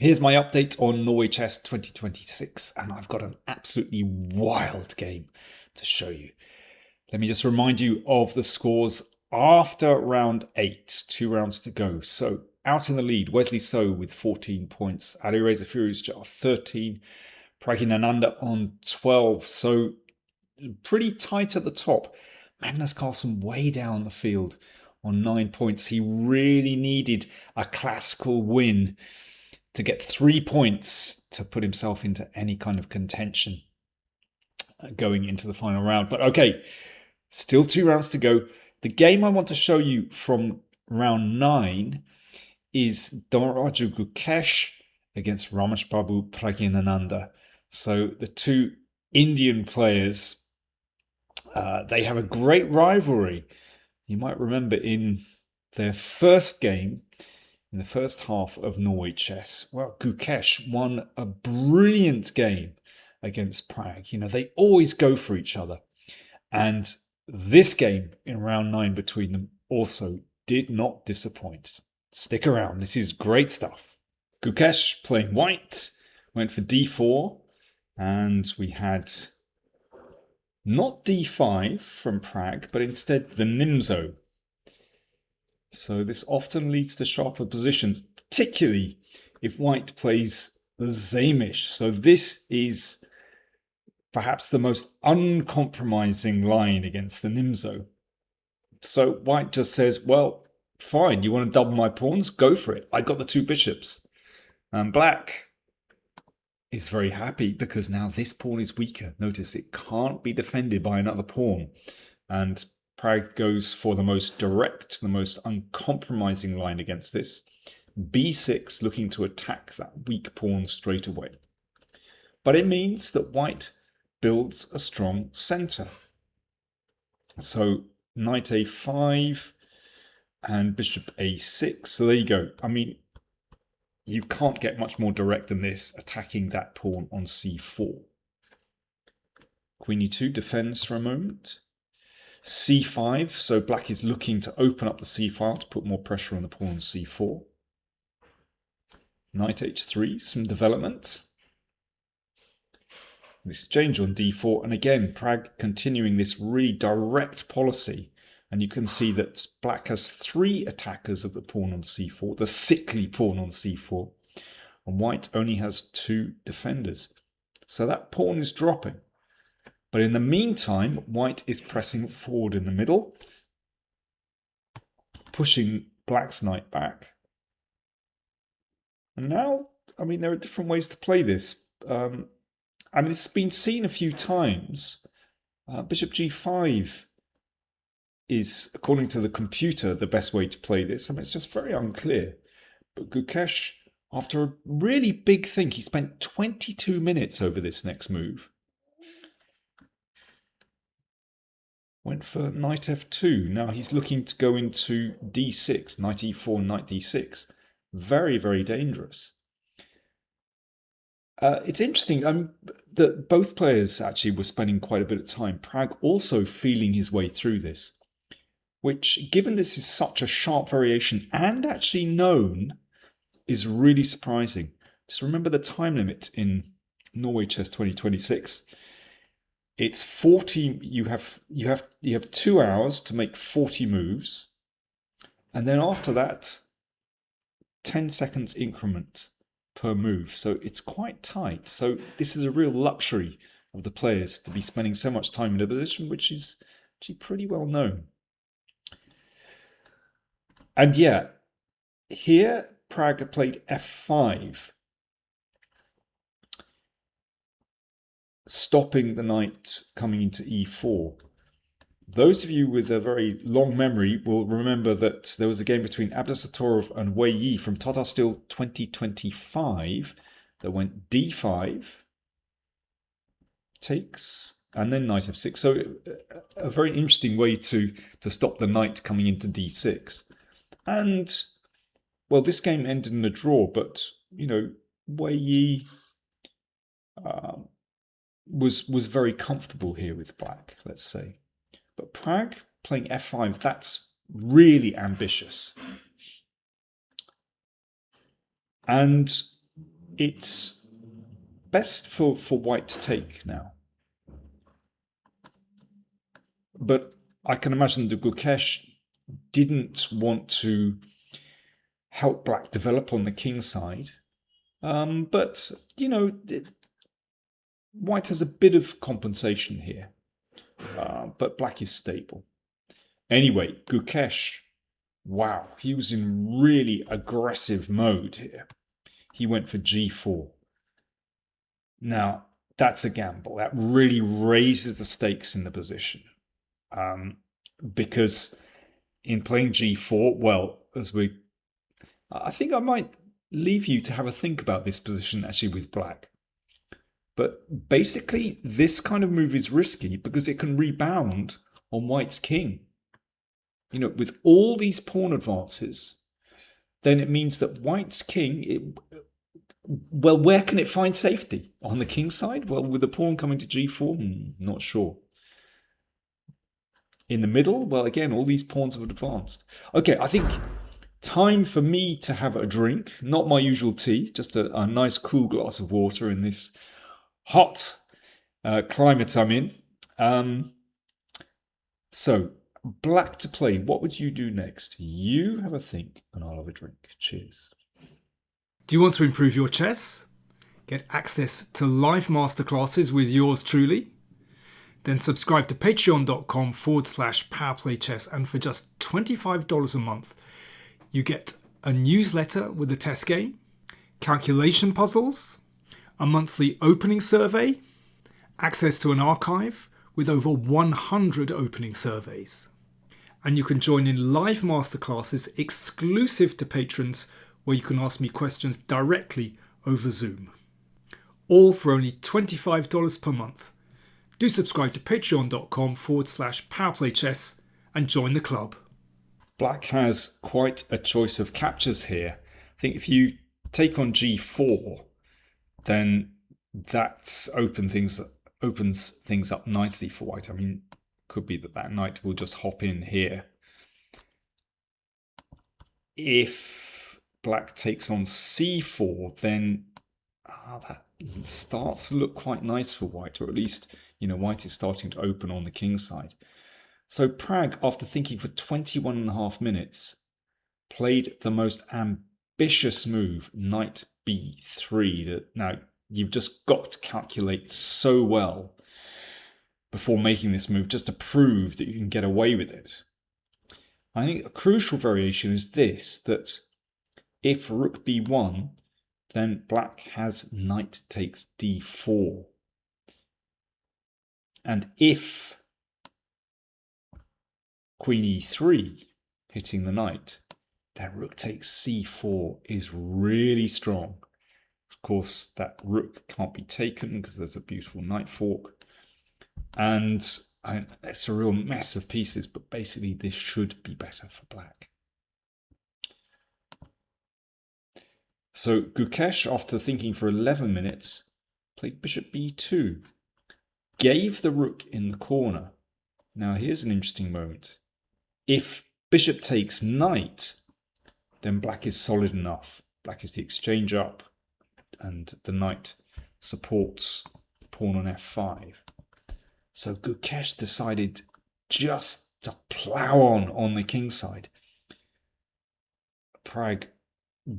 Here's my update on Norway Chess 2026, and I've got an absolutely wild game to show you. Let me just remind you of the scores after round 8, 2 rounds to go. So out in the lead, Wesley So with 14 points, Alireza Firouzja 13, Praggnanandhaa on 12. So pretty tight at the top. Magnus Carlsen way down the field on 9 points. He really needed a classical win to get 3 points to put himself into any kind of contention going into the final round. But okay, still 2 rounds to go. The game I want to show you from round 9 is Dharmaraju Gukesh against Ramesh Babu Praggnanandhaa. So the two Indian players, they have a great rivalry. You might remember in their first game, in the first half of Norway Chess, well, Gukesh won a brilliant game against Prag. You know, they always go for each other. And this game in round 9 between them also did not disappoint. Stick around, this is great stuff. Gukesh playing white, went for d4, and we had not d5 from Prag, but instead the Nimzo. So this often leads to sharper positions, particularly if white plays the Zamish. So this is perhaps the most uncompromising line against the Nimzo. So white just says, well, fine, you want to double my pawns? Go for it. I got the 2 bishops. And black is very happy because now this pawn is weaker. Notice it can't be defended by another pawn. And Prag goes for the most direct, the most uncompromising line against this. b6, looking to attack that weak pawn straight away. But it means that white builds a strong center. So knight a5 and bishop a6. So there you go. I mean, you can't get much more direct than this, attacking that pawn on c4. Queen e2 defends for a moment. c5, so black is looking to open up the c-file to put more pressure on the pawn on c4. Knight h3, some development. An exchange on d4, and again, Prag continuing this really direct policy. And you can see that black has 3 attackers of the pawn on c4, the sickly pawn on c4, and white only has 2 defenders. So that pawn is dropping. But in the meantime, white is pressing forward in the middle, pushing black's knight back. And now, I mean, there are different ways to play this. I mean, it's been seen a few times. Bishop g5 is, according to the computer, the best way to play this. I mean, it's just very unclear. But Gukesh, after a really big think, he spent 22 minutes over this next move. Went for knight f2. Now he's looking to go into d6, knight e4, knight d6. Very, very dangerous. It's interesting that both players actually were spending quite a bit of time. Prag also feeling his way through this, which, given this is such a sharp variation and actually known, is really surprising. Just remember the time limit in Norway Chess 2026. It's 40. You have 2 hours to make 40 moves, and then after that, 10 seconds increment per move. So it's quite tight. So this is a real luxury of the players to be spending so much time in a position which is actually pretty well known. And yeah, here Prag played f5. Stopping the knight coming into e4. Those of you with a very long memory will remember that there was a game between Abdusatorov and Wei Yi from Tata Steel 2025 that went d5, takes, and then knight f6. So a very interesting way to stop the knight coming into d6. And, well, this game ended in a draw, but, you know, Wei Yi was very comfortable here with black, let's say. But Prag playing f5, that's really ambitious. And it's best for white to take now. But I can imagine that Gukesh didn't want to help black develop on the king side. But, you know, white has a bit of compensation here. But black is stable. Anyway, Gukesh, wow, he was in really aggressive mode here. He went for g4. Now, that's a gamble. That really raises the stakes in the position. Because in playing g4, well, I think I might leave you to have a think about this position actually with black. But basically, this kind of move is risky because it can rebound on white's king. You know, with all these pawn advances, then it means that white's king, well, where can it find safety? On the king side? Well, with the pawn coming to g4, not sure. In the middle, well, again, all these pawns have advanced. Okay, I think time for me to have a drink. Not my usual tea, just a nice cool glass of water in this hot climate I'm in. So, black to play. What would you do next? You have a think and I'll have a drink. Cheers. Do you want to improve your chess? Get access to live masterclasses with yours truly? Then subscribe to patreon.com/PowerPlayChess, and for just $25 a month, you get a newsletter with a test game, calculation puzzles, a monthly opening survey, access to an archive with over 100 opening surveys. And you can join in live masterclasses exclusive to patrons where you can ask me questions directly over Zoom. All for only $25 per month. Do subscribe to patreon.com/PowerPlayChess and join the club. Black has quite a choice of captures here. I think if you take on g4, then that opens things up nicely for white. I mean, could be that knight will just hop in here. If black takes on c4, then that starts to look quite nice for white, or at least, you know, white is starting to open on the king side. So Prag, after thinking for 21.5 minutes, played the most ambitious move, knight b3. Now, you've just got to calculate so well before making this move just to prove that you can get away with it. I think a crucial variation is this, that if rook b1, then black has knight takes d4. And if queen e3, hitting the knight, then rook takes c4 is really strong. Of course, that rook can't be taken because there's a beautiful knight fork. And it's a real mess of pieces, but basically this should be better for black. So Gukesh, after thinking for 11 minutes, played bishop b2, gave the rook in the corner. Now here's an interesting moment. If bishop takes knight, then black is solid enough. Black is the exchange up, and the knight supports the pawn on f5. So Gukesh decided just to plow on the king side. Prag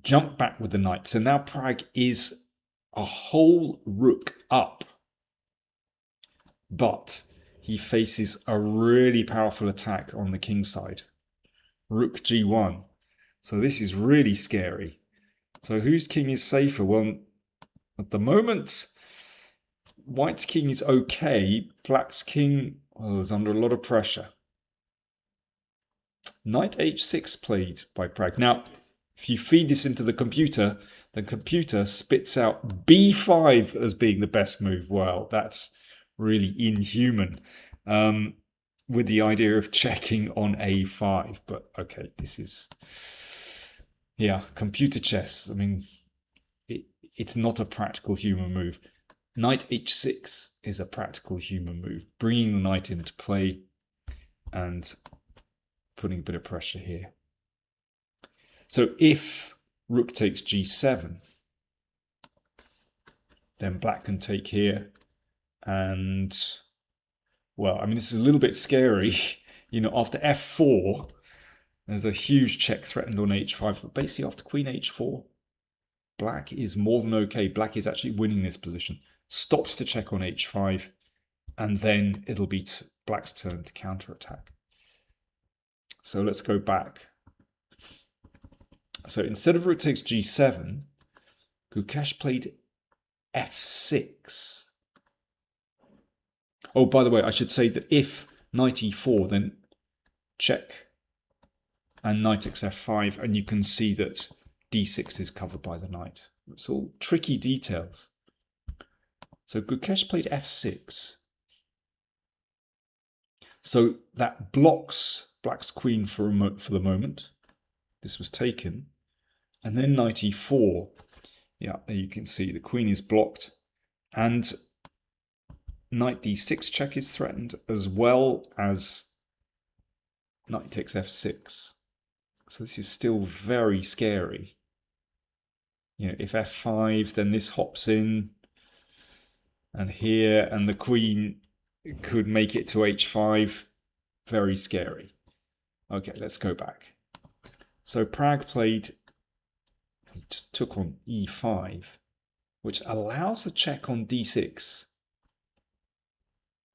jumped back with the knight. So now Prag is a whole rook up. But he faces a really powerful attack on the king side. Rook g1. So this is really scary. So whose king is safer? Well, at the moment, white's king is okay. Black's king is under a lot of pressure. Knight h6 played by Prag. Now, if you feed this into the computer spits out b5 as being the best move. Well, that's really inhuman. With the idea of checking on a5. But okay, this is, yeah, computer chess. I mean, it's not a practical human move. Knight h6 is a practical human move, bringing the knight into play and putting a bit of pressure here. So if rook takes g7, then black can take here. And, well, I mean, this is a little bit scary. You know, after f4, there's a huge check threatened on h5. But basically, after queen h4, black is more than okay. Black is actually winning this position. Stops to check on h5. And then it'll be black's turn to counterattack. So let's go back. So instead of rook takes g7, Gukesh played f6. Oh, by the way, I should say that if knight e4, then check and knight takes f5, and you can see that d6 is covered by the knight. It's all tricky details. So Gukesh played f6. So that blocks black's queen for the moment. This was taken. And then knight e4. Yeah, there you can see the queen is blocked. And knight d6 check is threatened, as well as knight takes f6. So this is still very scary. You know, if f5, then this hops in. And here, and the queen could make it to h5. Very scary. Okay, let's go back. So Prag played, he just took on e5, which allows the check on d6.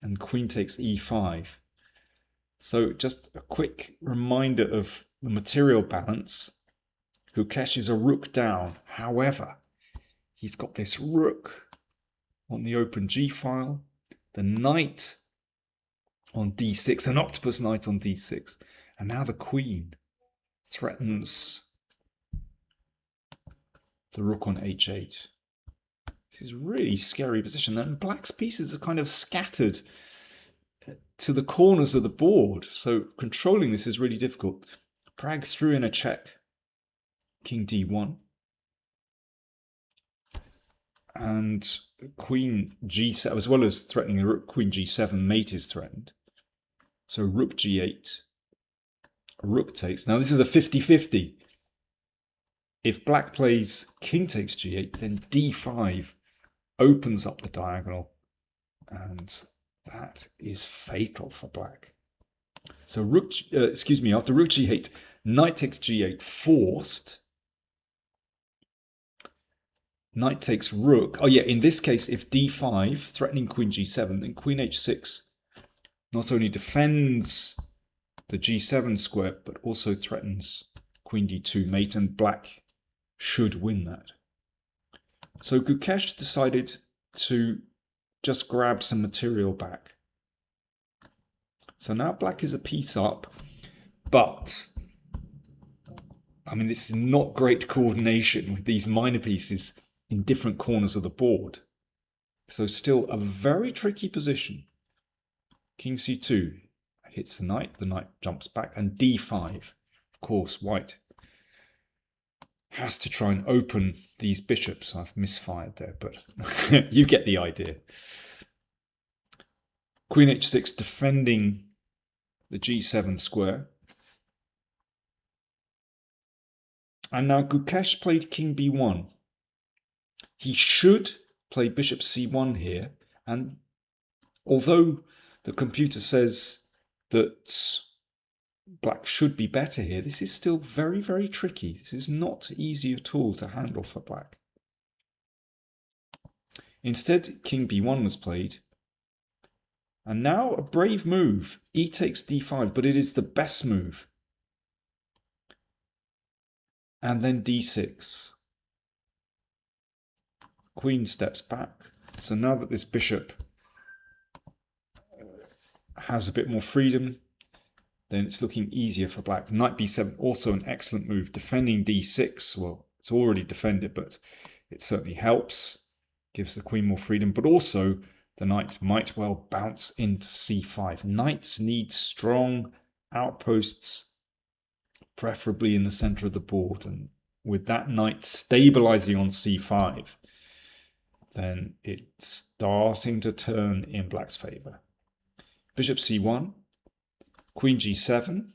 And queen takes e5. So just a quick reminder of the material balance. Gukesh is a rook down. However, he's got this rook on the open g file, the knight on d6, an octopus knight on d6, and now the queen threatens the rook on h8. This is a really scary position. And black's pieces are kind of scattered to the corners of the board, so controlling this is really difficult. Prag threw in a check, king d1, and queen g7, as well as threatening a rook, queen g7, mate is threatened. So rook g8, rook takes. Now this is a 50-50. If black plays king takes g8, then d5 opens up the diagonal, and that is fatal for black. So rook, after rook g8, knight takes g8 forced. Knight takes rook. Oh yeah, in this case, if d5, threatening queen g7, then queen h6 not only defends the g7 square, but also threatens queen d2 mate, and black should win that. So Gukesh decided to just grab some material back. So now black is a piece up, but I mean, this is not great coordination with these minor pieces in different corners of the board. So still a very tricky position. King c2 hits the knight jumps back, and d5. Of course, white has to try and open these bishops. I've misfired there, but you get the idea. Queen h6 defending the g7 square. And now Gukesh played king b1. He should play bishop c1 here, and although the computer says that black should be better here, this is still very, very tricky. This is not easy at all to handle for black. Instead, king b1 was played. And now a brave move. E takes d5, but it is the best move. And then d6. Queen steps back. So now that this bishop has a bit more freedom, then it's looking easier for black. Knight b7, also an excellent move. Defending d6, well, it's already defended, but it certainly helps. Gives the queen more freedom, but also the knight might well bounce into c5. Knights need strong outposts, preferably in the center of the board. And with that knight stabilizing on c5, then it's starting to turn in black's favor. Bishop c1, queen g7,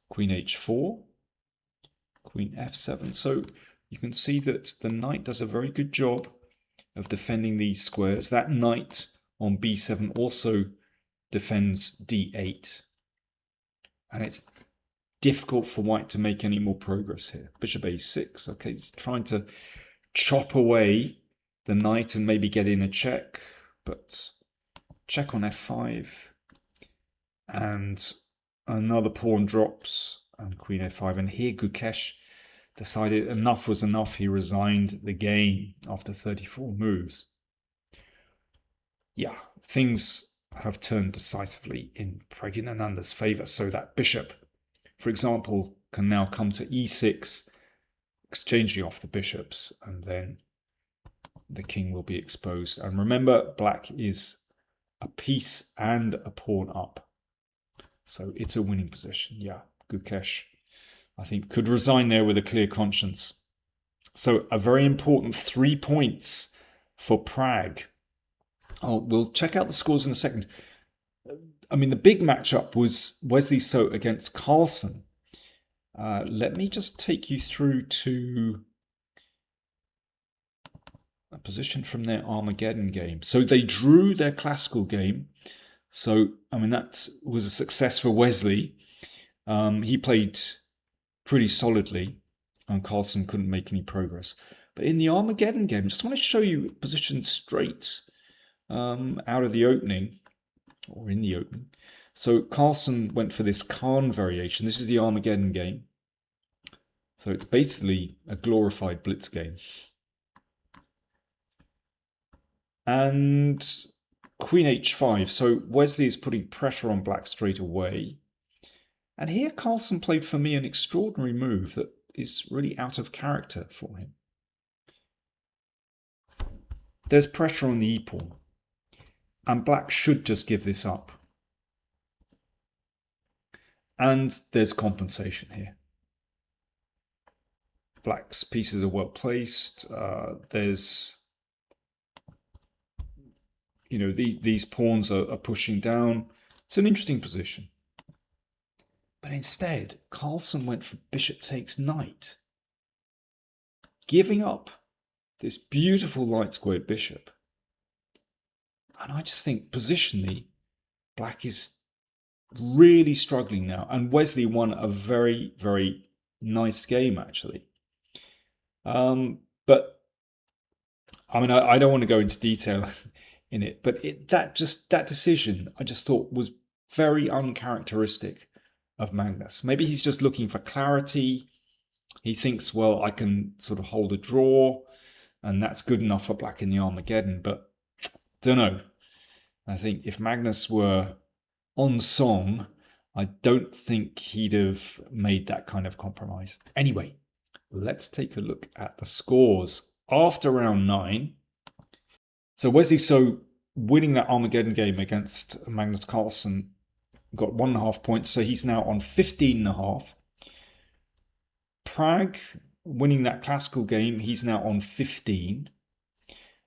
queen h4, queen f7. So you can see that the knight does a very good job of defending these squares. That knight on b7 also defends d8. And it's difficult for white to make any more progress here. Bishop a6. Okay, he's trying to chop away the knight and maybe get in a check, but check on f5. And another pawn drops and queen a5. And here Gukesh decided enough was enough. He resigned the game after 34 moves. Yeah, things have turned decisively in Praggnanandhaa's favour. So that bishop, for example, can now come to e6, exchanging off the bishops, and then the king will be exposed. And remember, black is a piece and a pawn up. So it's a winning position. Yeah, Gukesh, I think, could resign there with a clear conscience. So a very important 3 points for Prag. We'll check out the scores in a second. I mean, the big matchup was Wesley So against Carlsen. Let me just take you through to a position from their Armageddon game. So they drew their classical game. So, I mean, that was a success for Wesley. He played pretty solidly, and Carlsen couldn't make any progress. But in the Armageddon game, I just want to show you position straight out of the opening, or in the opening. So Carlsen went for this Khan variation. This is the Armageddon game. So it's basically a glorified blitz game. And queen h5. So Wesley is putting pressure on black straight away. And here Carlsen played for me an extraordinary move that is really out of character for him. There's pressure on the e-pawn. And black should just give this up. And there's compensation here. Black's pieces are well placed. There's, you know, these pawns are pushing down. It's an interesting position. But instead, Carlsen went for bishop takes knight, giving up this beautiful light squared bishop. And I just think positionally, black is really struggling now. And Wesley won a very, very nice game, actually. But, I mean, I don't want to go into detail in it, but that decision, I just thought was very uncharacteristic of Magnus. Maybe he's just looking for clarity. He thinks, well, I can sort of hold a draw, and that's good enough for black in the Armageddon, but don't know. I think if Magnus were on song, I don't think he'd have made that kind of compromise. Anyway, let's take a look at the scores after round 9. So Wesley So winning that Armageddon game against Magnus Carlsen got 1.5 points, so he's now on 15.5. Prag winning that classical game, he's now on 15.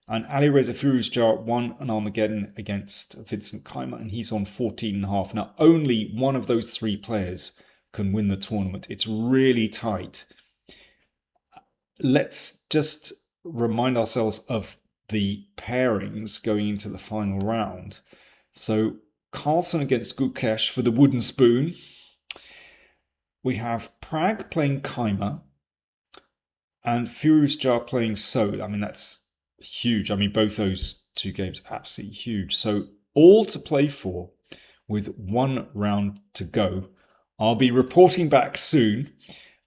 And Alireza Firouzja won an Armageddon against Vincent Keymer, and he's on 14.5. Now, only one of those 3 players can win the tournament. It's really tight. Let's just remind ourselves of the pairings going into the final round. So Carlsen against Gukesh for the wooden spoon. We have Prag playing Keymer and Firouzja playing So. I mean, that's huge. I mean, both those 2 games absolutely huge. So all to play for with 1 round to go. I'll be reporting back soon,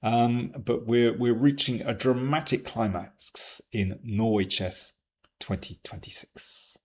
but we're reaching a dramatic climax in Norway Chess 2026.